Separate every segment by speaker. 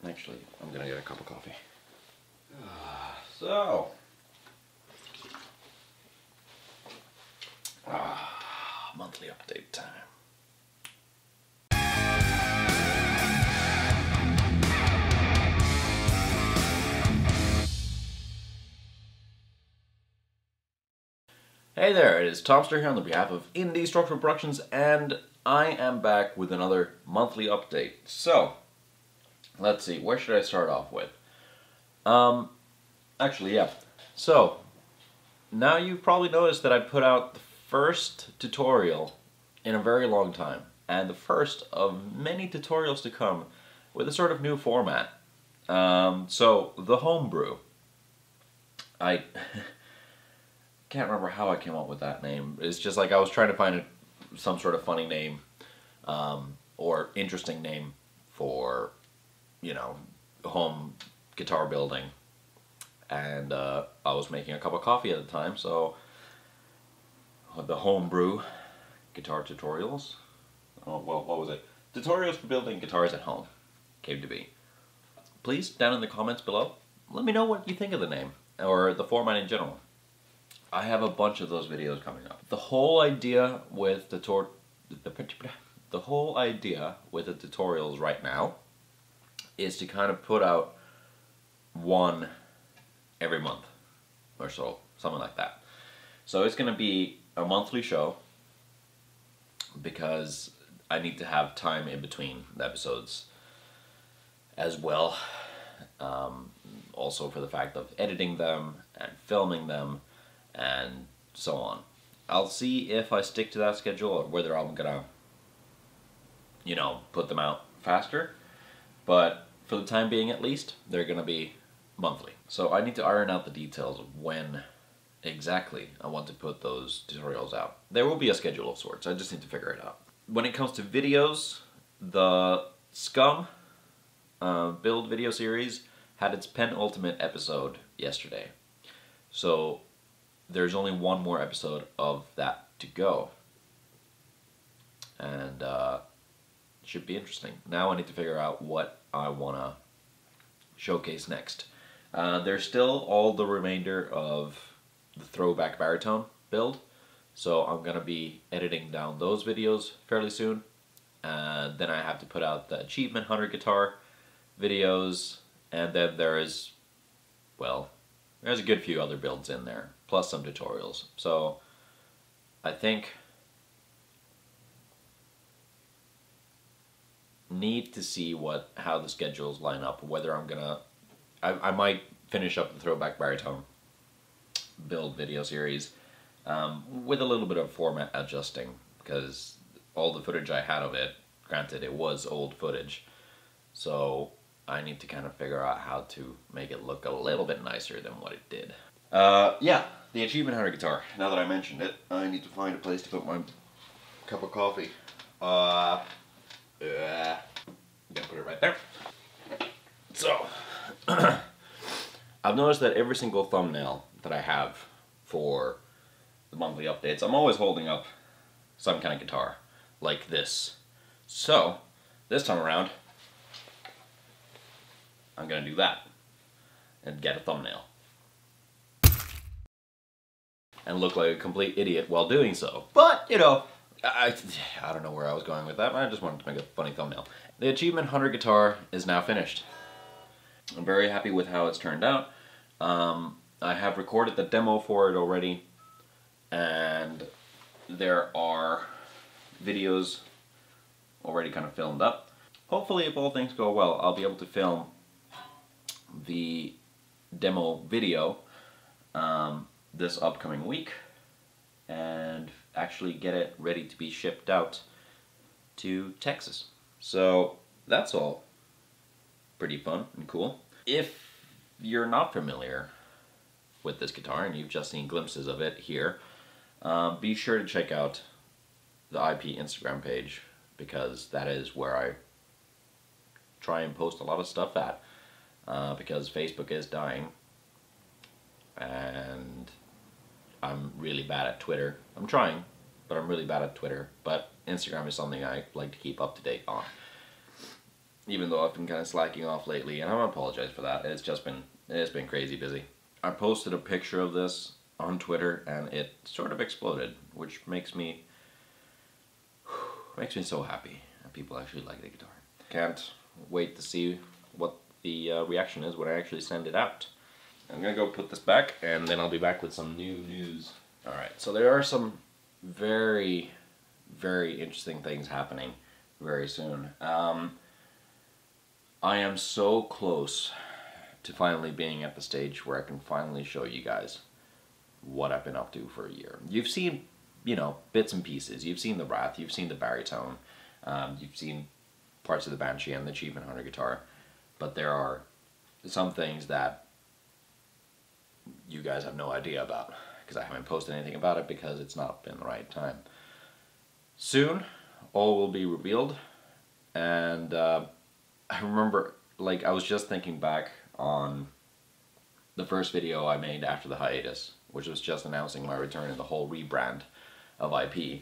Speaker 1: Actually, I'm gonna get a cup of coffee. So, monthly update time. Hey there, it is Tomster here on the behalf of Indie Structural Productions, and I am back with another monthly update. So, let's see, where should I start off with? Actually, yeah. So, now you've probably noticed that I put out the first tutorial in a very long time, and the first of many tutorials to come with a sort of new format. So, the homebrew. I can't remember how I came up with that name. It's just like I was trying to find some sort of funny name or interesting name for, you know, home guitar building. And I was making a cup of coffee at the time, so the homebrew guitar tutorials. Oh, well, what was it? Tutorials for building guitars at home came to be. Please, down in the comments below, let me know what you think of the name or the format in general. I have a bunch of those videos coming up. The whole idea with the tutorials right now is to kind of put out one every month or so, something like that. So it's going to be a monthly show because I need to have time in between the episodes as well. Also for the fact of editing them and filming them and so on. I'll see if I stick to that schedule or whether I'm gonna, you know, put them out faster. But for the time being at least, they're gonna be monthly. So I need to iron out the details of when exactly I want to put those tutorials out. There will be a schedule of sorts, I just need to figure it out. When it comes to videos, the Scum build video series had its penultimate episode yesterday. So there's only one more episode of that to go. And it should be interesting. Now I need to figure out what I want to showcase next. There's still all the remainder of the throwback baritone build. So I'm going to be editing down those videos fairly soon. Then I have to put out the Achievement Hunter guitar videos. And then there's a good few other builds in there, plus some tutorials. So I think need to see how the schedules line up, whether I'm gonna I might finish up the throwback baritone build video series with a little bit of format adjusting, because all the footage I had of it, granted it was old footage, so I need to kind of figure out how to make it look a little bit nicer than what it did. Yeah, the Achievement Hunter guitar. Now that I mentioned it, I need to find a place to put my cup of coffee. I'm gonna put it right there. So, I've noticed that every single thumbnail that I have for the monthly updates, I'm always holding up some kind of guitar, like this. So, this time around, I'm gonna do that and get a thumbnail and look like a complete idiot while doing so. But, you know, I don't know where I was going with that, but I just wanted to make a funny thumbnail. The Achievement Hunter guitar is now finished. I'm very happy with how it's turned out. I have recorded the demo for it already, and there are videos already kind of filmed up. Hopefully, if all things go well, I'll be able to film the demo video this upcoming week and actually get it ready to be shipped out to Texas. So that's all pretty fun and cool. If you're not familiar with this guitar and you've just seen glimpses of it here, be sure to check out the IP Instagram page, because that is where I try and post a lot of stuff at. Because Facebook is dying, and I'm really bad at Twitter. I'm trying, but I'm really bad at Twitter. But Instagram is something I like to keep up to date on. even though I've been kind of slacking off lately, and I apologize for that. It's been crazy busy. I posted a picture of this on Twitter, and it sort of exploded, which makes me so happy that people actually like the guitar. Can't wait to see what the reaction is when I actually send it out. I'm gonna go put this back, and then I'll be back with some new news. Alright, so there are some very, very interesting things happening very soon. I am so close to finally being at the stage where I can finally show you guys what I've been up to for a year. You've seen, you know, bits and pieces. You've seen the Wrath, you've seen the baritone, you've seen parts of the Banshee and the Achievement Hunter guitar, but there are some things that you guys have no idea about, because I haven't posted anything about it because it's not been the right time. Soon, all will be revealed, and I remember, like, I was just thinking back on the first video I made after the hiatus, which was just announcing my return and the whole rebrand of IP.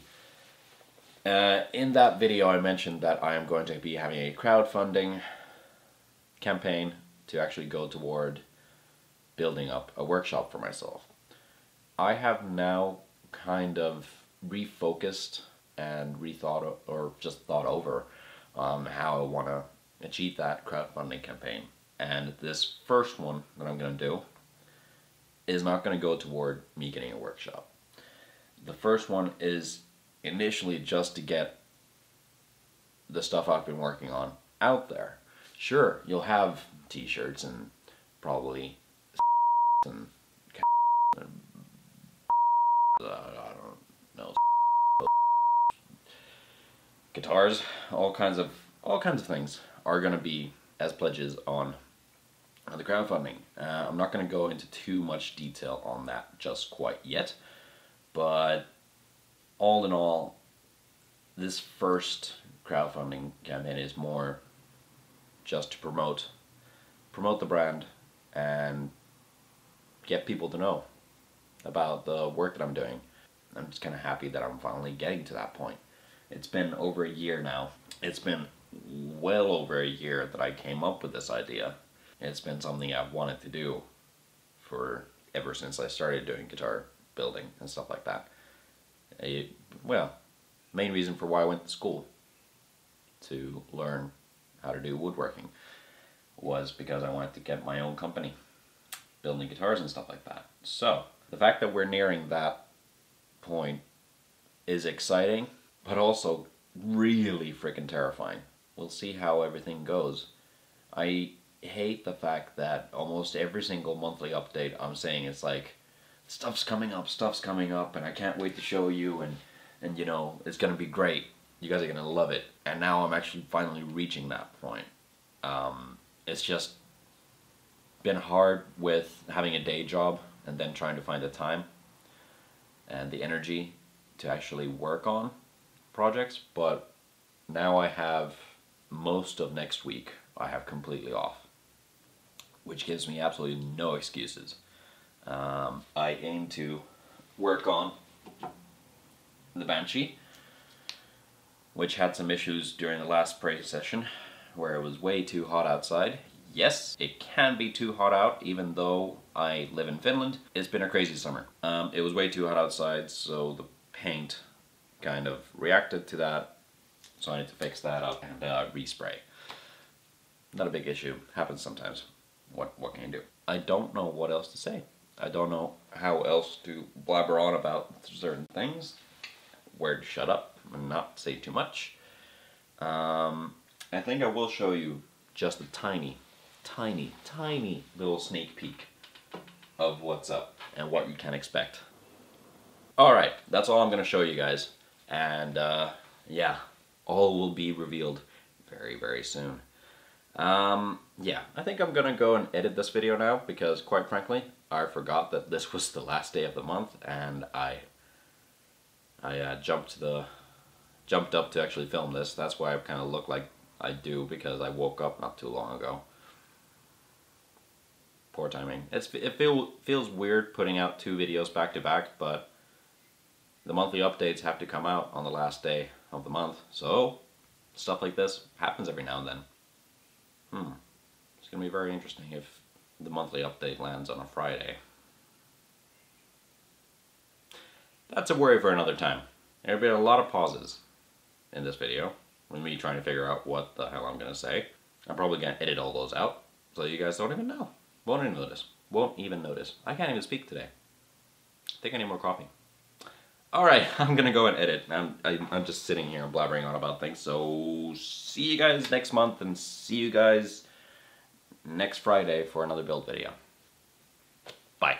Speaker 1: In that video I mentioned that I am going to be having a crowdfunding campaign to actually go toward building up a workshop for myself. I have now kind of refocused and rethought, or just thought over how I want to achieve that crowdfunding campaign. And this first one that I'm going to do is not going to go toward me getting a workshop. The first one is initially just to get the stuff I've been working on out there. Sure, you'll have t-shirts and probably and I don't know, guitars, all kinds of things are going to be as pledges on the crowdfunding. I'm not going to go into too much detail on that just quite yet, but all in all, this first crowdfunding campaign is more just to promote the brand and get people to know about the work that I'm doing. I'm just kind of happy that I'm finally getting to that point. It's been over a year now. It's been well over a year that I came up with this idea. It's been something I've wanted to do for ever since I started doing guitar building and stuff like that. Well, main reason for why I went to school to learn how to do woodworking was because I wanted to get my own company building guitars and stuff like that. So the fact that we're nearing that point is exciting, but also really freaking terrifying. We'll see how everything goes. I hate the fact that almost every single monthly update I'm saying it's like, stuff's coming up, and I can't wait to show you, and you know, it's gonna be great. You guys are gonna love it. And now I'm actually finally reaching that point. It's just been hard with having a day job and then trying to find the time and the energy to actually work on projects, but now I have most of next week I have completely off, which gives me absolutely no excuses. I aim to work on the Banshee, which had some issues during the last spray session where it was way too hot outside. Yes, it can be too hot out even though I live in Finland. It's been a crazy summer. It was way too hot outside, so the paint kind of reacted to that, so I need to fix that up and respray. Not a big issue, happens sometimes. What can you do? I don't know what else to say. I don't know how else to blabber on about certain things, where to shut up and not say too much. I think I will show you just a tiny little sneak peek of what's up and what you can expect. Alright, that's all I'm going to show you guys, and yeah, all will be revealed very, very soon. Yeah, I think I'm gonna go and edit this video now because, quite frankly, I forgot that this was the last day of the month, and I jumped up to actually film this. That's why I kind of look like I do, because I woke up not too long ago. Poor timing. It feels weird putting out 2 videos back to back, but the monthly updates have to come out on the last day of the month, so stuff like this happens every now and then. It's going to be very interesting if the monthly update lands on a Friday. That's a worry for another time. There have been a lot of pauses in this video with me trying to figure out what the hell I'm going to say. I'm probably going to edit all those out so you guys don't even know. Won't even notice. Won't even notice. I can't even speak today. I think I need more coffee. Alright, I'm going to go and edit. I'm just sitting here and blabbering on about things. So see you guys next month and see you guys next Friday for another build video. Bye.